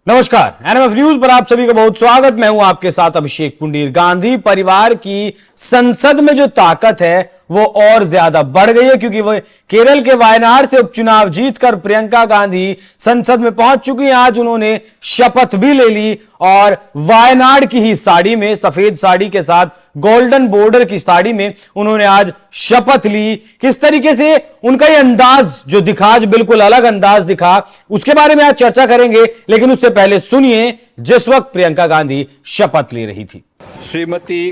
नमस्कार, NMF news पर आप सभी का बहुत स्वागत। मैं हूं आपके साथ अभिषेक पुंडीर। गांधी परिवार की संसद में जो ताकत है वो और ज्यादा बढ़ गई है, क्योंकि वो केरल के वायनाड से उपचुनाव जीतकर प्रियंका गांधी संसद में पहुंच चुकी हैं। आज उन्होंने शपथ भी ले ली और वायनाड की ही साड़ी में, सफेद साड़ी के साथ गोल्डन बॉर्डर की साड़ी में उन्होंने आज शपथ ली। किस तरीके से उनका ये अंदाज जो दिखा, आज बिल्कुल अलग अंदाज दिखा, उसके बारे में आज चर्चा करेंगे। लेकिन उससे पहले सुनिए जिस वक्त प्रियंका गांधी शपथ ले रही थी। श्रीमती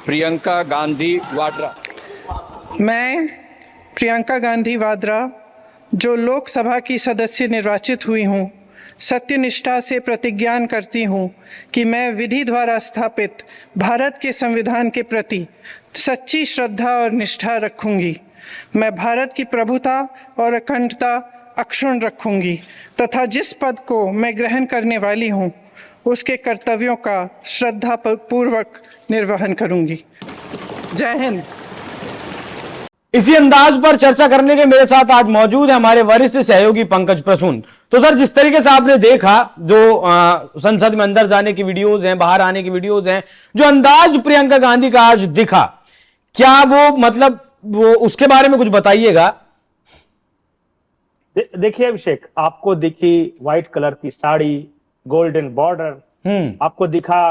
प्रियंका गांधी वाड्रा। मैं प्रियंका गांधी वाड्रा, जो लोकसभा की सदस्य निर्वाचित हुई हूँ, सत्यनिष्ठा से प्रतिज्ञा करती हूँ कि मैं विधि द्वारा स्थापित भारत के संविधान के प्रति सच्ची श्रद्धा और निष्ठा रखूँगी। मैं भारत की प्रभुता और अखंडता अक्षुण्ण रखूँगी तथा जिस पद को मैं ग्रहण करने वाली हूँ उसके कर्तव्यों का श्रद्धापूर्वक निर्वहन करूँगी। जय हिंद। इसी अंदाज पर चर्चा करने के मेरे साथ आज मौजूद है हमारे वरिष्ठ सहयोगी पंकज प्रसून। तो सर, जिस तरीके से आपने देखा, जो संसद में अंदर जाने की वीडियोस हैं, बाहर आने की वीडियोस हैं, जो अंदाज प्रियंका गांधी का आज दिखा, क्या वो मतलब वो उसके बारे में कुछ बताइएगा। देखिए अभिषेक, आपको दिखी व्हाइट कलर की साड़ी, गोल्डन बॉर्डर, आपको दिखा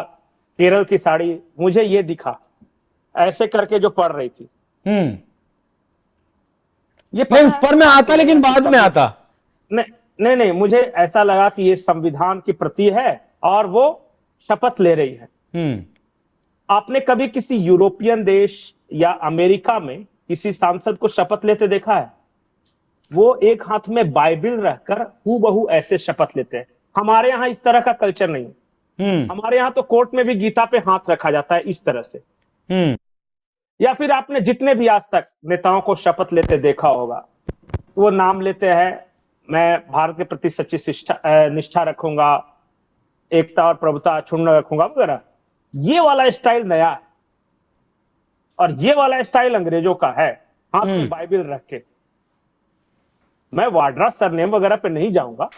केरल की साड़ी, मुझे ये दिखा ऐसे करके जो पढ़ रही थी। ये नहीं, उस पर मैं आता, लेकिन बाद में आता। नहीं, मुझे ऐसा लगा कि ये संविधान की प्रति है और वो शपथ ले रही है। आपने कभी किसी यूरोपियन देश या अमेरिका में किसी सांसद को शपथ लेते देखा है? वो एक हाथ में बाइबिल रखकर हूबहू ऐसे शपथ लेते हैं। हमारे यहाँ इस तरह का कल्चर नहीं है। हमारे यहाँ तो कोर्ट में भी गीता पे हाथ रखा जाता है इस तरह से। या फिर आपने जितने भी आज तक नेताओं को शपथ लेते देखा होगा, वो नाम लेते हैं, मैं भारत के प्रति सच्ची निष्ठा रखूंगा, एकता और प्रभुता अक्षुण्ण रखूंगा वगैरह। ये वाला स्टाइल नया है और ये वाला स्टाइल अंग्रेजों का है, हाथ में बाइबिल रख के। मैं वाड्रा सरनेम वगैरह पे नहीं जाऊंगा।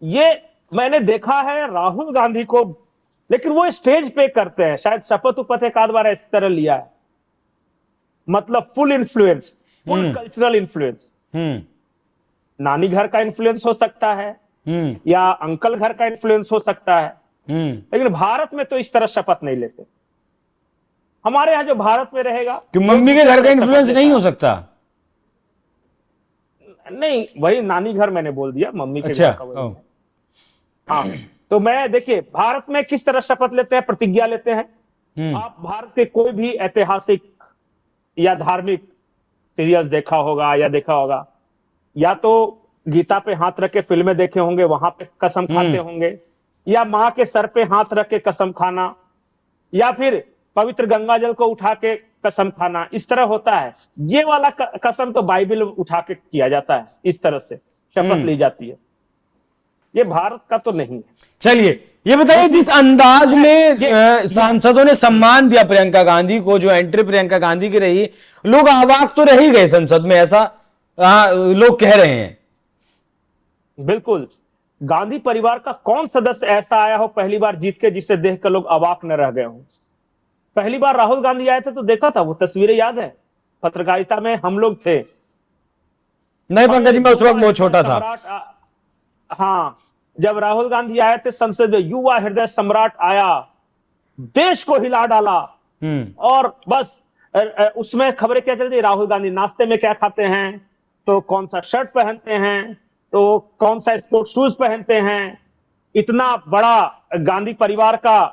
ये मैंने देखा है राहुल गांधी को, लेकिन वो स्टेज पे करते हैं। शायद शपथ उपथ एक आध बार इस तरह लिया है, मतलब full influence, full cultural influence. नानी घर का इन्फ्लुएंस हो सकता है या अंकल घर का इन्फ्लुएंस हो सकता है, लेकिन भारत में तो इस तरह शपथ नहीं लेते। हमारे यहां जो भारत में रहेगा कि मम्मी के घर का इन्फ्लुएंस नहीं हो सकता। नहीं, वही नानी घर मैंने बोल दिया, मम्मी के अच्छा, घर का वही है। हाँ, तो मैं देखिए भारत में किस तरह शपथ लेते हैं, प्रतिज्ञा लेते हैं। आप भारत के कोई भी ऐतिहासिक या धार्मिक सीरियल्स देखा होगा या तो गीता पे हाथ रख के फिल्में देखे होंगे, वहां पे कसम खाते होंगे, या मां के सर पे हाथ रख के कसम खाना, या फिर पवित्र गंगा जल को उठा के कसम खाना, इस तरह होता है। ये वाला कसम तो बाइबिल उठा के किया जाता है, इस तरह से शपथ ली जाती है। ये भारत का तो नहीं है। चलिए ये बताइए, जिस अंदाज में सांसदों ने सम्मान दिया प्रियंका गांधी को, जो एंट्री प्रियंका गांधी की रही, लोग अवाक तो रह ही गए संसद में, ऐसा लोग कह रहे हैं। बिल्कुल, गांधी परिवार का कौन सदस्य ऐसा आया हो पहली बार जीत के, जिसे देखकर लोग अवाक न रह गए हों। पहली बार राहुल गांधी आए थे तो देखा था, वो तस्वीरें याद है, पत्रकारिता में हम लोग थे। नहीं पंकज जी, मैं उस वक्त बहुत छोटा था। हाँ, जब राहुल गांधी आए थे संसद में, युवा हृदय सम्राट आया, देश को हिला डाला। और बस उसमें खबरें क्या चलती, राहुल गांधी नाश्ते में क्या खाते हैं, तो कौन सा शर्ट पहनते हैं, तो कौन सा स्पोर्ट्स शूज पहनते हैं। इतना बड़ा गांधी परिवार का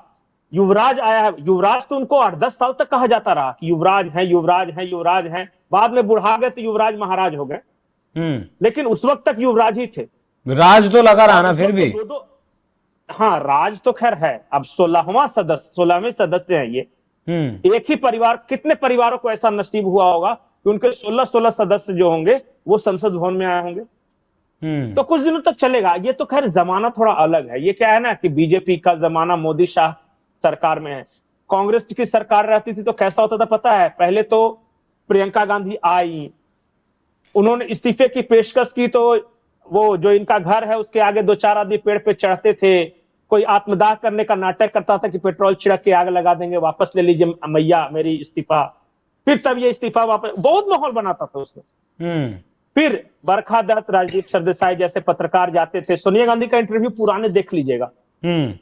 युवराज आया है। युवराज तो उनको 8-10 साल तक कहा जाता रहा कि युवराज है, युवराज है, युवराज है। बाद में बुढ़ा गए तो युवराज महाराज हो गए, लेकिन उस वक्त तक युवराज ही थे। राज तो लगा रहा ना फिर भी। हाँ, राज तो खैर है। अब 16वें सदस्य हैं ये। एक ही परिवार, कितने परिवारों को ऐसा नसीब हुआ होगा कि उनके 16 सदस्य जो होंगे वो संसद भवन में आए होंगे। तो कुछ दिनों तक चलेगा। ये तो खैर जमाना थोड़ा अलग है। ये क्या है ना कि बीजेपी का जमाना, मोदी शाह सरकार में है। कांग्रेस की सरकार रहती थी तो कैसा होता था पता है? पहले तो प्रियंका गांधी आई, उन्होंने इस्तीफे की पेशकश की तो वो जो इनका घर है उसके आगे 2-4 आदमी पेड़ पे चढ़ते थे, कोई आत्मदाह करने का नाटक करता था कि पेट्रोल छिड़क के आग लगा देंगे, वापस ले लीजिए मैया मेरी इस्तीफा, फिर तब ये इस्तीफा वापस, बहुत माहौल बनाता था उसमें। फिर बरखा दत्त, राजदीप सरदेसाई जैसे पत्रकार जाते थे। सोनिया गांधी का इंटरव्यू पुराने देख लीजिएगा।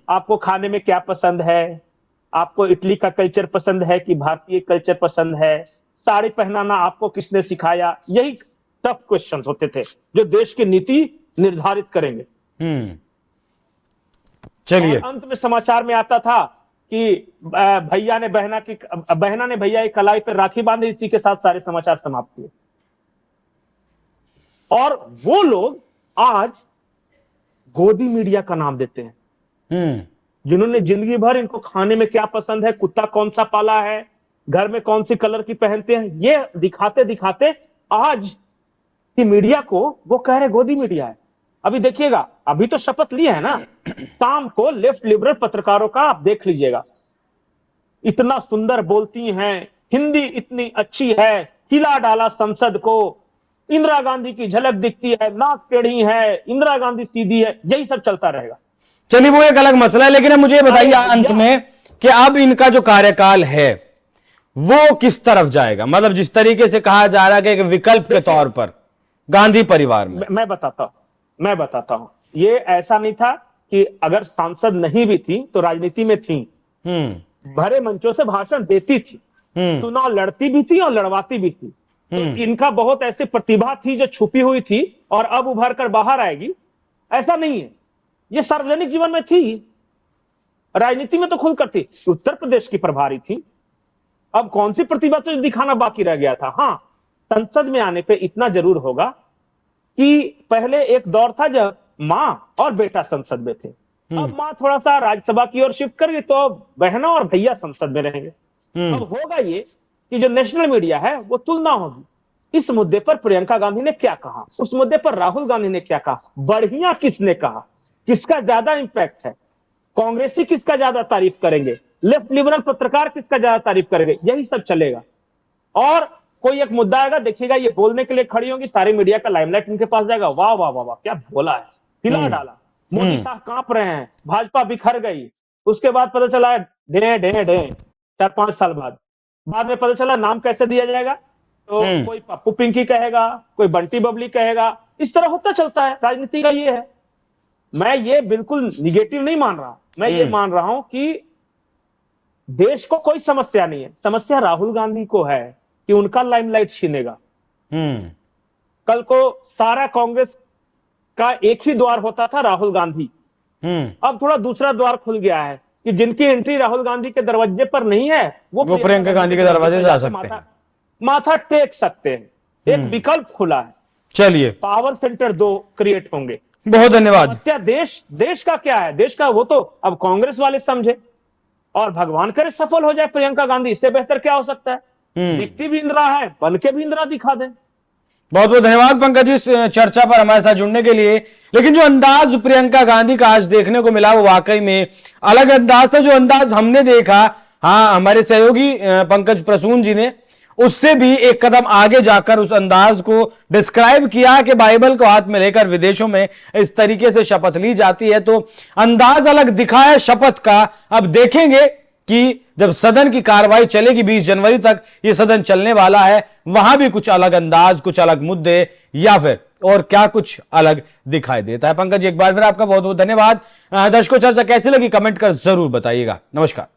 आपको खाने में क्या पसंद है, आपको इटली का कल्चर पसंद है कि भारतीय कल्चर पसंद है, साड़ी पहनाना आपको किसने सिखाया, यही टफ क्वेश्चंस होते थे जो देश की नीति निर्धारित करेंगे। चलिए, अंत में समाचार में आता था कि भैया ने बहना ने भैया की कलाई पर राखी बांधी, इसी के साथ सारे समाचार समाप्त हुए। और वो लोग आज गोदी मीडिया का नाम देते हैं, जिन्होंने जिंदगी भर इनको खाने में क्या पसंद है, कुत्ता कौन सा पाला है, घर में कौन सी कलर की पहनते हैं, ये दिखाते दिखाते आज की मीडिया को वो कह रहे गोदी मीडिया है। अभी देखिएगा, अभी तो शपथ लिए है ना, शाम को लेफ्ट लिबरल पत्रकारों का आप देख लीजिएगा, इतना सुंदर बोलती हैं, हिंदी इतनी अच्छी है, हिला डाला संसद को, इंदिरा गांधी की झलक दिखती है, नाक टेढ़ी है, इंदिरा गांधी सीधी है, यही सब चलता रहेगा। चलिए वो एक अलग मसला है, लेकिन अब मुझे बताइए अंत में कि अब इनका जो कार्यकाल है वो किस तरफ जाएगा? मतलब जिस तरीके से कहा जा रहा है कि एक विकल्प के तौर पर गांधी परिवार में, मैं बताता हूं, ये ऐसा नहीं था कि अगर सांसद नहीं भी थी तो राजनीति में थी, भरे मंचों से भाषण देती थी, चुनाव लड़ती भी थी और लड़वाती भी थी। तो इनका बहुत ऐसी प्रतिभा थी जो छुपी हुई थी और अब उभर कर बाहर आएगी, ऐसा नहीं है। ये सार्वजनिक जीवन में थी, राजनीति में तो खुलकर थी, उत्तर प्रदेश की प्रभारी थी। अब कौन सी प्रतिभा से दिखाना बाकी रह गया था? हाँ, संसद में आने पे इतना जरूर होगा कि पहले एक दौर था जब मां और बेटा संसद में थे, अब मां थोड़ा सा राज्यसभा की ओर शिफ्ट कर गई, तो अब बहना और भैया संसद में रहेंगे। अब होगा ये कि जो नेशनल मीडिया है वो तुलना होगी, इस मुद्दे पर प्रियंका गांधी ने क्या कहा, उस मुद्दे पर राहुल गांधी ने क्या कहा, बढ़िया किसने कहा, किसका ज्यादा इंपैक्ट है, कांग्रेसी किसका ज्यादा तारीफ करेंगे, लेफ्ट लिबरल पत्रकार किसका ज्यादा तारीफ करेंगे, यही सब चलेगा। और कोई एक मुद्दा आएगा, देखिएगा ये बोलने के लिए खड़ी होंगी, सारी मीडिया का लाइमलाइट उनके पास जाएगा, वाह वाह वाह वाह क्या बोला है, हिला डाला, मोदी साहब कांप रहे हैं, भाजपा बिखर गई। उसके बाद पता चला ढे ढे ढे 4-5 साल बाद में पता चला नाम कैसे दिया जाएगा, तो कोई पप्पू पिंकी कहेगा, कोई बंटी बबली कहेगा, इस तरह होता चलता है, राजनीति का ये है। मैं ये बिल्कुल निगेटिव नहीं मान रहा, मैं ये मान रहा हूं कि देश को कोई समस्या नहीं है, समस्या राहुल गांधी को है कि उनका लाइमलाइट छीनेगा। कल को सारा कांग्रेस का एक ही द्वार होता था, राहुल गांधी, अब थोड़ा दूसरा द्वार खुल गया है कि जिनकी एंट्री राहुल गांधी के दरवाजे पर नहीं है वो प्रियंका गांधी के दरवाजे से जा सकते हैं, माथा टेक सकते हैं, एक विकल्प खुला है। चलिए, पावर सेंटर 2 क्रिएट होंगे। बहुत धन्यवाद। क्या देश का क्या है, देश का वो तो अब कांग्रेस वाले समझे, और भगवान करे सफल हो जाए प्रियंका गांधी, इससे बेहतर क्या हो सकता है? दिखती भी इंदिरा है, बन के भी इंदिरा दिखा दें। बहुत बहुत धन्यवाद पंकज जी इस चर्चा पर हमारे साथ जुड़ने के लिए। लेकिन जो अंदाज प्रियंका गांधी का आज देखने को मिला वो वाकई में अलग अंदाज था। जो अंदाज हमने देखा, हाँ, हमारे सहयोगी पंकज प्रसून जी ने उससे भी एक कदम आगे जाकर उस अंदाज को डिस्क्राइब किया कि बाइबल को हाथ में लेकर विदेशों में इस तरीके से शपथ ली जाती है, तो अंदाज अलग दिखा है शपथ का। अब देखेंगे कि जब सदन की कार्रवाई चलेगी 20 जनवरी तक ये सदन चलने वाला है, वहां भी कुछ अलग अंदाज, कुछ अलग मुद्दे या फिर और क्या कुछ अलग दिखाई देता है। पंकज जी, एक बार फिर आपका बहुत बहुत धन्यवाद। दर्शकों, चर्चा कैसी लगी कमेंट कर जरूर बताइएगा। नमस्कार।